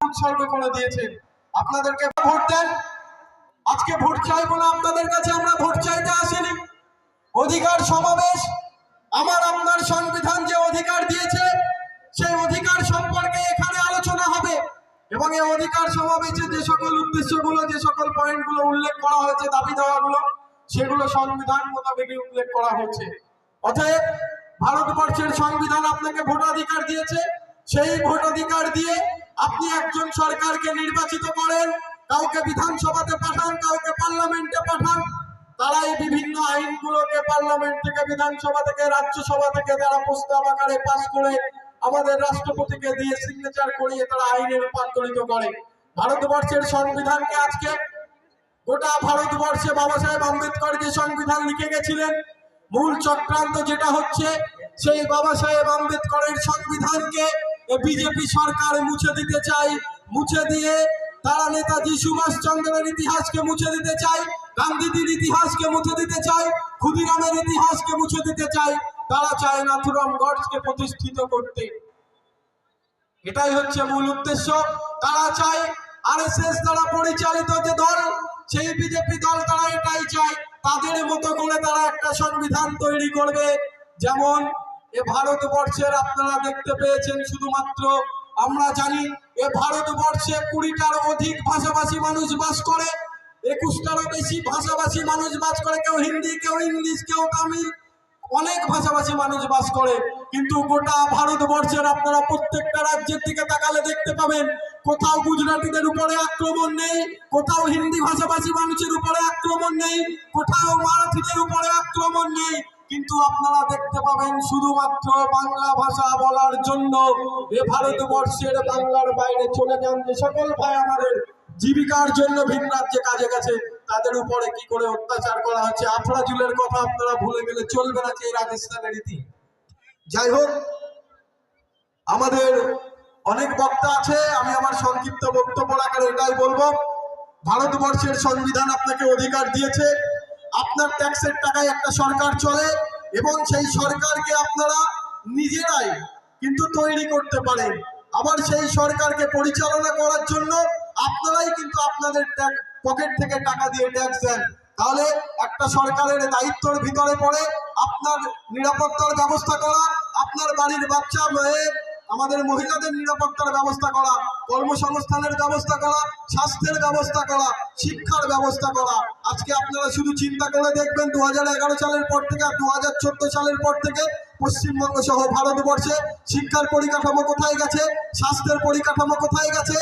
উৎসর্গ করে দিয়েছেন। আপনাদেরকে ভোট দেন। আজকে ভোট চাইবো না আপনাদের কাছে, আমরা ভোট চাইতে আসিনি। অধিকার সমাবেশ, আমার আপনার সংবিধান যে অধিকার দিয়েছে সেই অধিকার সম্পর্কে এখানে আলোচনা হবে এবং এই অধিকার সমাবেশে যে সকল উদ্দেশ্যগুলো, যে সকল পয়েন্টগুলো উল্লেখ করা হয়েছে, দাবি দেওয়াগুলো, সেগুলো সংবিধান মোতাবেকই উল্লেখ করা হয়েছে। অতএব ভারতবর্ষের সংবিধান আপনাকে ভোটাধিকার দিয়েছে, সেই ভোটাধিকার দিয়ে আপনি একজন সরকারকে নির্বাচিত করেন, কাউকে বিধানসভাতে পাঠান, কাউকে পার্লামেন্টে পাঠান। তারা এই বিভিন্ন আইনগুলোকে পার্লামেন্ট থেকে, বিধানসভা থেকে, রাজ্যসভা থেকে তারা প্রস্তাব আকারে পাস করে আমাদের রাষ্ট্রপতিকে দিয়ে সিগনেচার করিয়ে তারা আইনে রূপান্তরিত করে। ভারতবর্ষের সংবিধানকে আজকে গোটা ভারতবর্ষে বাবা সাহেব আম্বেদকর যে সংবিধান লিখে গেছিলেন, মূল চক্রান্ত যেটা হচ্ছে সেই বাবা সাহেব আম্বেদকরের সংবিধানকে বিজেপি সরকার মুছে দিতে চায়। মুছে দিয়ে তারা নেতাজি সুভাষ চন্দ্রের ইতিহাসকে মুছে দিতে চায়, গান্ধীজির ইতিহাসকে মুছে দিতে চায়, ক্ষুদিরামের ইতিহাসকে মুছে দিতে চায়। তারা চায় নাথুরাম গডসকে প্রতিষ্ঠিত করতে। এটাই হচ্ছে মূল উদ্দেশ্য। তারা চায় আরএসএস দ্বারা পরিচালিত যে দল, সেই বিজেপি দল, তারা এটাই চায় তাদের মতো করে তারা একটা সংবিধান তৈরি করবে। যেমন এ ভারতবর্ষের আপনারা দেখতে পেয়েছেন, শুধুমাত্র আমরা জানি এ ভারতবর্ষে 20টার অধিক ভাষাভাষী মানুষ বাস করে, 21টারও বেশি ভাষাভাষী মানুষ বাস করে। কেউ হিন্দি, কেউ ইংলিশ, কেউ তামিল, অনেক ভাষাভাষী মানুষ বাস করে। কিন্তু গোটা ভারতবর্ষের আপনারা প্রত্যেকটা রাজ্যের দিকে তাকালে দেখতে পাবেন কোথাও গুজরাটিদের উপরে আক্রমণ নেই, কোথাও হিন্দি ভাষাভাষী মানুষের উপরে আক্রমণ নেই, কোথাও মারাঠিদের উপরে আক্রমণ নেই। কিন্তু আপনারা দেখতে পাবেন শুধুমাত্র বাংলা ভাষা বলার জন্য এ ভারতবর্ষের বাংলার বাইরে চলে যান যে সকল ভাই আমাদের জীবিকার জন্য ভিন রাজ্যে কাজে গেছে, তাদের উপরে কি করে অত্যাচার করা হচ্ছে। আফরাজুলের কথা আপনারা ভুলে গেলে চলবে না, এই রাজস্থানের রীতি। যাই হোক, আমাদের অনেক বক্তা আছে, আমি আমার সংক্ষিপ্ত বক্তব্য আকারে এটাই বলবো, ভারতবর্ষের সংবিধান আপনাকে অধিকার দিয়েছে। আপনার ট্যাক্সের টাকায় একটা সরকার চলে এবং সেই সরকারকে আপনারা নিজেরাই কিন্তু তৈরি করতে পারেন। আবার সেই সরকারকে পরিচালনা করার জন্য আপনারাই কিন্তু আপনাদের পকেট থেকে টাকা দিয়ে ট্যাক্স দেন। তাহলে একটা সরকারের দায়িত্বের ভিতরে পড়ে আপনার নিরাপত্তার ব্যবস্থা করা, আপনার বাড়ির বাচ্চা মেয়ে আমাদের মহিলাদের নিরাপত্তার ব্যবস্থা করা, কর্মসংস্থানের ব্যবস্থা করা, স্বাস্থ্যের ব্যবস্থা করা, শিক্ষার ব্যবস্থা করা। আজকে আপনারা শুধু চিন্তা করে দেখবেন 2011 সালের পর থেকে আর 2014 সালের পর থেকে পশ্চিমবঙ্গ সহ ভারতবর্ষে শিক্ষার পরিকাঠামো কোথায় গেছে, স্বাস্থ্যের পরিকাঠামো কোথায় গেছে।